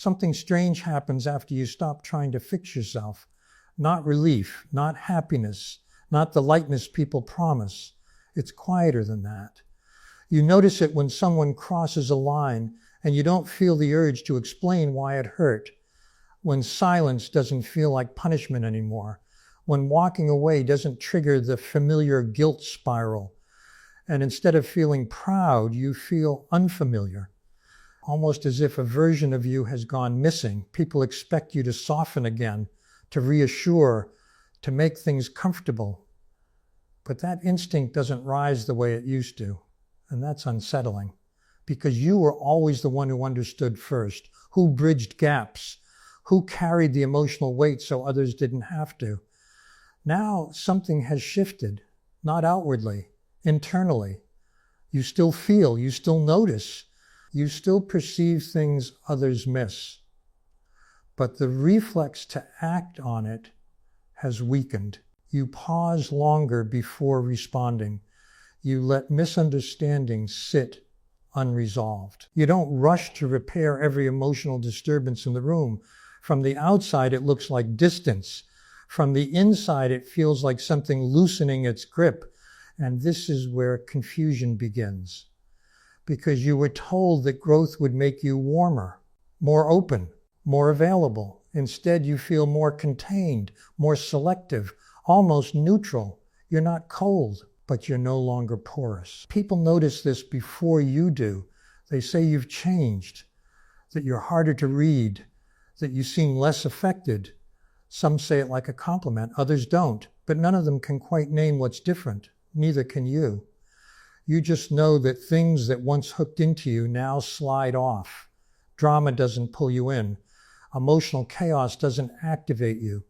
Something strange happens after you stop trying to fix yourself. Not relief, not happiness, not the lightness people promise. It's quieter than that. You notice it when someone crosses a line and you don't feel the urge to explain why it hurt. When silence doesn't feel like punishment anymore. When walking away doesn't trigger the familiar guilt spiral. And instead of feeling proud, you feel unfamiliar. Almost as if a version of you has gone missing. People expect you to soften again, to reassure, to make things comfortable. But that instinct doesn't rise the way it used to. And that's unsettling. Because you were always the one who understood first, who bridged gaps, who carried the emotional weight so others didn't have to. Now something has shifted, not outwardly, internally. You still feel, you still notice, you still perceive things others miss. But the reflex to act on it has weakened. You pause longer before responding. You let misunderstandings sit unresolved. You don't rush to repair every emotional disturbance in the room. From the outside, it looks like distance. From the inside, it feels like something loosening its grip. And this is where confusion begins. Because you were told that growth would make you warmer, more open, more available. Instead, you feel more contained, more selective, almost neutral. You're not cold, but you're no longer porous. People notice this before you do. They say you've changed, that you're harder to read, that you seem less affected. Some say it like a compliment, others don't, but none of them can quite name what's different. Neither can you. You just know that things that once hooked into you now slide off. Drama doesn't pull you in. Emotional chaos doesn't activate you.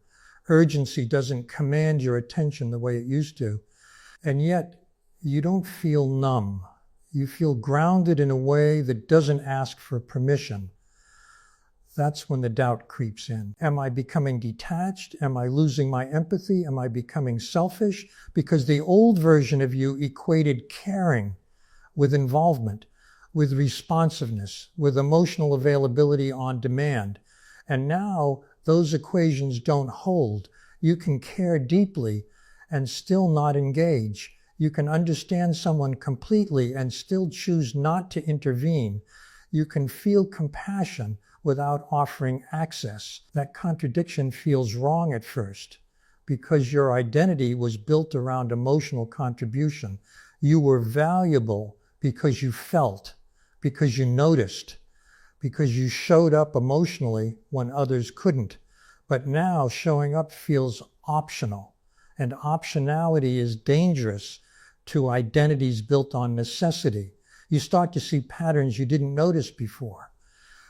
Urgency doesn't command your attention the way it used to. And yet, you don't feel numb. You feel grounded in a way that doesn't ask for permission. That's when the doubt creeps in. Am I becoming detached? Am I losing my empathy? Am I becoming selfish? Because the old version of you equated caring with involvement, with responsiveness, with emotional availability on demand. And now those equations don't hold. You can care deeply and still not engage. You can understand someone completely and still choose not to intervene. You can feel compassion without offering access. That contradiction feels wrong at first because your identity was built around emotional contribution. You were valuable because you felt, because you noticed, because you showed up emotionally when others couldn't. But now showing up feels optional, and optionality is dangerous to identities built on necessity. You start to see patterns you didn't notice before.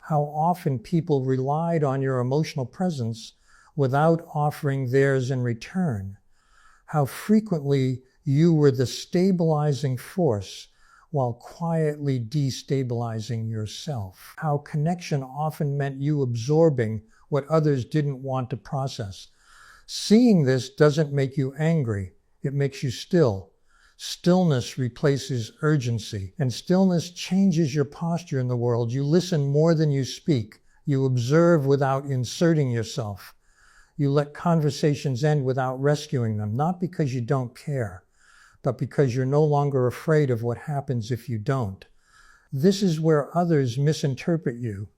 How often people relied on your emotional presence without offering theirs in return. How frequently you were the stabilizing force while quietly destabilizing yourself. How connection often meant you absorbing what others didn't want to process. Seeing this doesn't make you angry. It makes you still. Stillness replaces urgency, and stillness changes your posture in the world. You listen more than you speak. You observe without inserting yourself. You let conversations end without rescuing them, not because you don't care, but because you're no longer afraid of what happens if you don't. This is where others misinterpret you.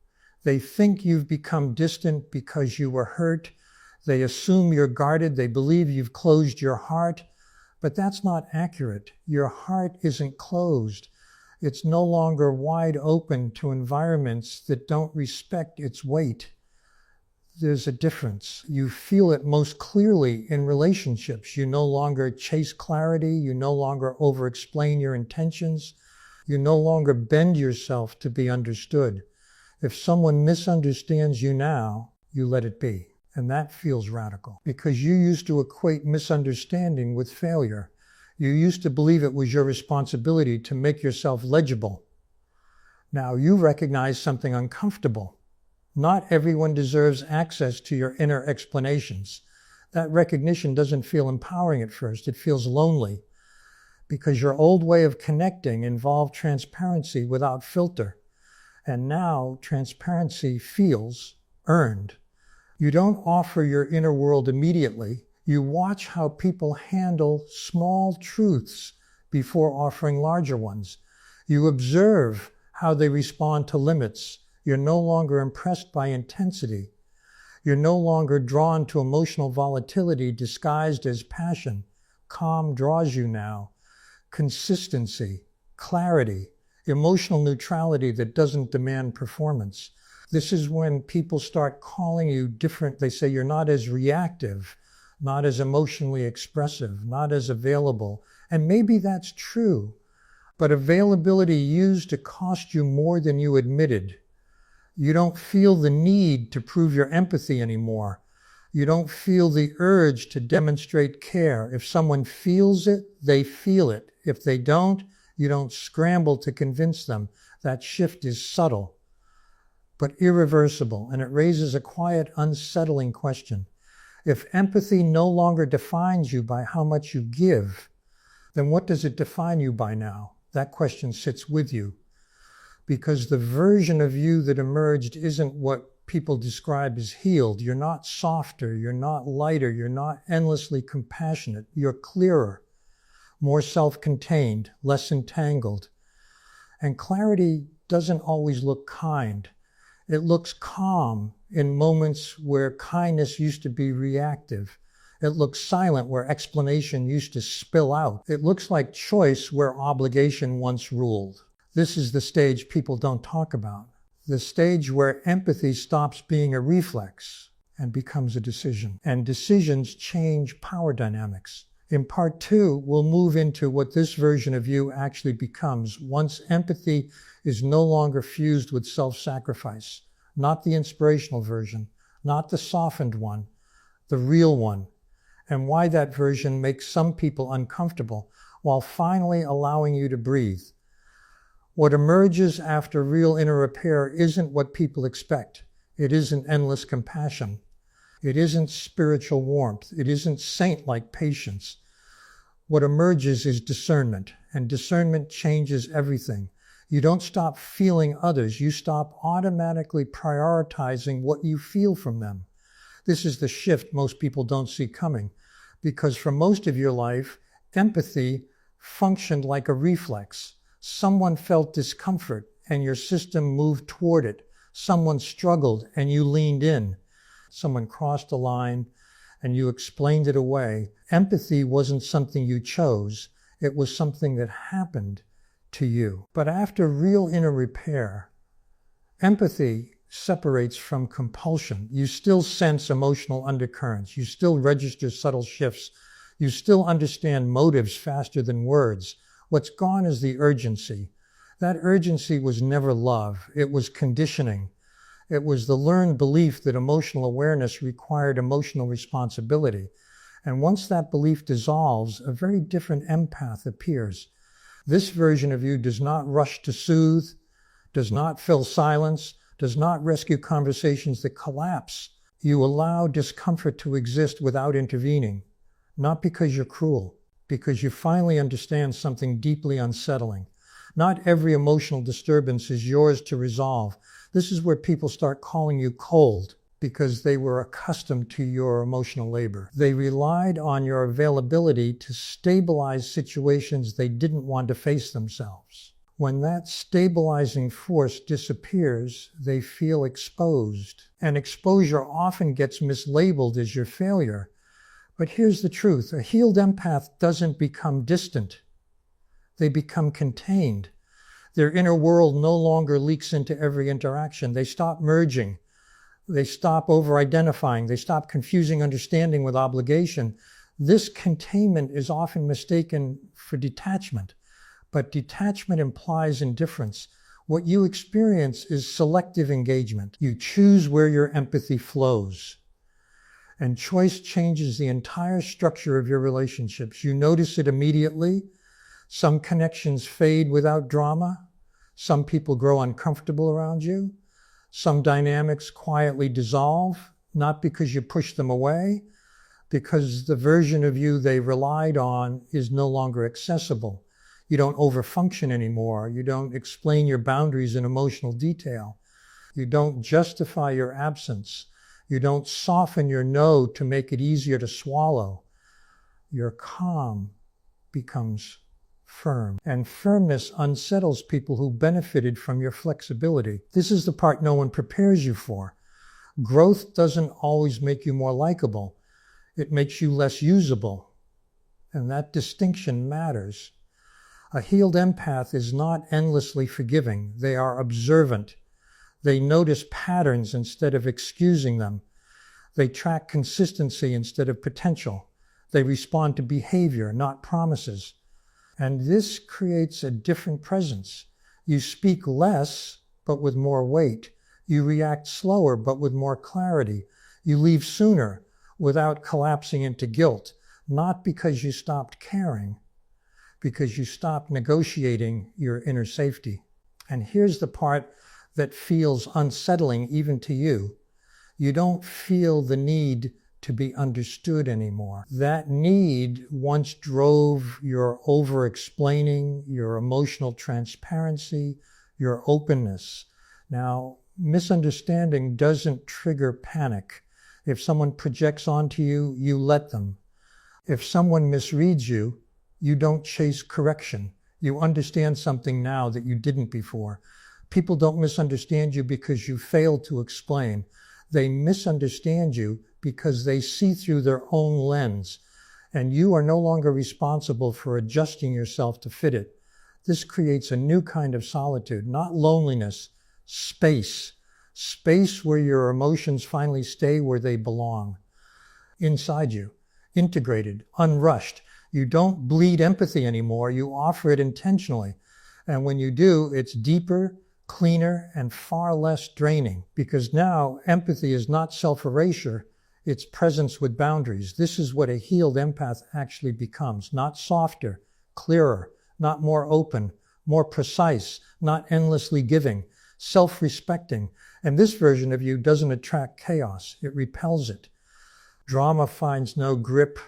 They think you've become distant because you were hurt. They assume you're guarded. They believe you've closed your heart. But that's not accurate. Your heart isn't closed. It's no longer wide open to environments that don't respect its weight. There's a difference. You feel it most clearly in relationships. You no longer chase clarity. You no longer over-explain your intentions. You no longer bend yourself to be understood. If someone misunderstands you now, you let it be. And that feels radical because you used to equate misunderstanding with failure. You used to believe it was your responsibility to make yourself legible. Now you recognize something uncomfortable. Not everyone deserves access to your inner explanations. That recognition doesn't feel empowering at first. It feels lonely because your old way of connecting involved transparency without filter. And now transparency feels earned. You don't offer your inner world immediately. You watch how people handle small truths before offering larger ones. You observe how they respond to limits. You're no longer impressed by intensity. You're no longer drawn to emotional volatility disguised as passion. Calm draws you now. Consistency, clarity, emotional neutrality that doesn't demand performance. This is when people start calling you different. They say you're not as reactive, not as emotionally expressive, not as available. And maybe that's true, but availability used to cost you more than you admitted. You don't feel the need to prove your empathy anymore. You don't feel the urge to demonstrate care. If someone feels it, they feel it. If they don't, you don't scramble to convince them. That shift is subtle, but irreversible, and it raises a quiet, unsettling question. If empathy no longer defines you by how much you give, then what does it define you by now? That question sits with you, because the version of you that emerged isn't what people describe as healed. You're not softer, you're not lighter, you're not endlessly compassionate. You're clearer, more self-contained, less entangled. And clarity doesn't always look kind. It looks calm in moments where kindness used to be reactive. It looks silent where explanation used to spill out. It looks like choice where obligation once ruled. This is the stage people don't talk about. The stage where empathy stops being a reflex and becomes a decision. And decisions change power dynamics. In part 2, we'll move into what this version of you actually becomes once empathy is no longer fused with self-sacrifice. Not the inspirational version, not the softened one, the real one. And why that version makes some people uncomfortable while finally allowing you to breathe. What emerges after real inner repair isn't what people expect. It isn't endless compassion. It isn't spiritual warmth. It isn't saint-like patience. What emerges is discernment, and discernment changes everything. You don't stop feeling others. You stop automatically prioritizing what you feel from them. This is the shift most people don't see coming, because for most of your life, empathy functioned like a reflex. Someone felt discomfort and your system moved toward it. Someone struggled and you leaned in. Someone crossed a line and you explained it away. Empathy wasn't something you chose. It was something that happened to you. But after real inner repair, empathy separates from compulsion. You still sense emotional undercurrents. You still register subtle shifts. You still understand motives faster than words. What's gone is the urgency. That urgency was never love. It was conditioning. It was the learned belief that emotional awareness required emotional responsibility. And once that belief dissolves, a very different empath appears. This version of you does not rush to soothe, does not fill silence, does not rescue conversations that collapse. You allow discomfort to exist without intervening, not because you're cruel, because you finally understand something deeply unsettling. Not every emotional disturbance is yours to resolve. This is where people start calling you cold because they were accustomed to your emotional labor. They relied on your availability to stabilize situations they didn't want to face themselves. When that stabilizing force disappears, they feel exposed. And exposure often gets mislabeled as your failure. But here's the truth. A healed empath doesn't become distant. They become contained. Their inner world no longer leaks into every interaction. They stop merging. They stop over-identifying. They stop confusing understanding with obligation. This containment is often mistaken for detachment. But detachment implies indifference. What you experience is selective engagement. You choose where your empathy flows. And choice changes the entire structure of your relationships. You notice it immediately. Some connections fade without drama. Some people grow uncomfortable around you. Some dynamics quietly dissolve, not because you push them away, because the version of you they relied on is no longer accessible. You don't overfunction anymore. You don't explain your boundaries in emotional detail. You don't justify your absence. You don't soften your no to make it easier to swallow. Your calm becomes firm. And firmness unsettles people who benefited from your flexibility. This is the part no one prepares you for. Growth doesn't always make you more likable. It makes you less usable. And that distinction matters. A healed empath is not endlessly forgiving. They are observant. They notice patterns instead of excusing them. They track consistency instead of potential. They respond to behavior, not promises. And this creates a different presence. You speak less, but with more weight. You react slower, but with more clarity. You leave sooner without collapsing into guilt, not because you stopped caring, because you stopped negotiating your inner safety. And here's the part that feels unsettling even to you. You don't feel the need to be understood anymore. That need once drove your over-explaining, your emotional transparency, your openness. Now, misunderstanding doesn't trigger panic. If someone projects onto you, you let them. If someone misreads you, you don't chase correction. You understand something now that you didn't before. People don't misunderstand you because you failed to explain. They misunderstand you because they see through their own lens, and you are no longer responsible for adjusting yourself to fit it. This creates a new kind of solitude, not loneliness, space. Space where your emotions finally stay where they belong, inside you, integrated, unrushed. You don't bleed empathy anymore, you offer it intentionally. And when you do, it's deeper, cleaner, and far less draining, because now empathy is not self-erasure, it's presence with boundaries. This is what a healed empath actually becomes, not softer, clearer, not more open, more precise, not endlessly giving, self-respecting. And this version of you doesn't attract chaos, it repels it. Drama finds no grip.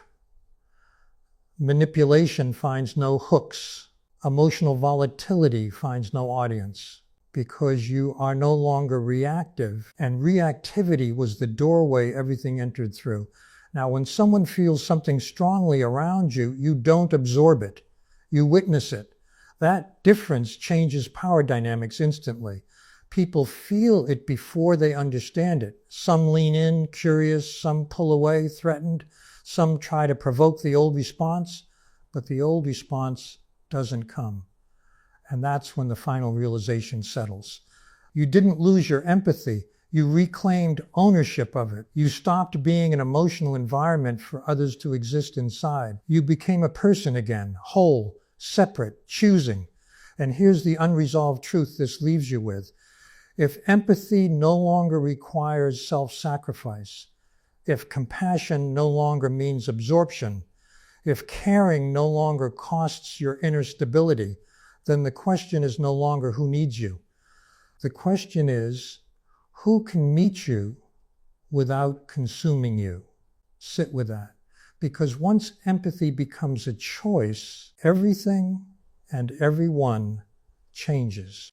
Manipulation finds no hooks. Emotional volatility finds no audience, because you are no longer reactive, and reactivity was the doorway everything entered through. Now, when someone feels something strongly around you, you don't absorb it. You witness it. That difference changes power dynamics instantly. People feel it before they understand it. Some lean in, curious, some pull away, threatened, some try to provoke the old response, but the old response doesn't come. And that's when the final realization settles. You didn't lose your empathy. You reclaimed ownership of it. You stopped being an emotional environment for others to exist inside. You became a person again, whole, separate, choosing. And here's the unresolved truth this leaves you with. If empathy no longer requires self-sacrifice, if compassion no longer means absorption, if caring no longer costs your inner stability, then the question is no longer who needs you. The question is, who can meet you without consuming you? Sit with that. Because once empathy becomes a choice, everything and everyone changes.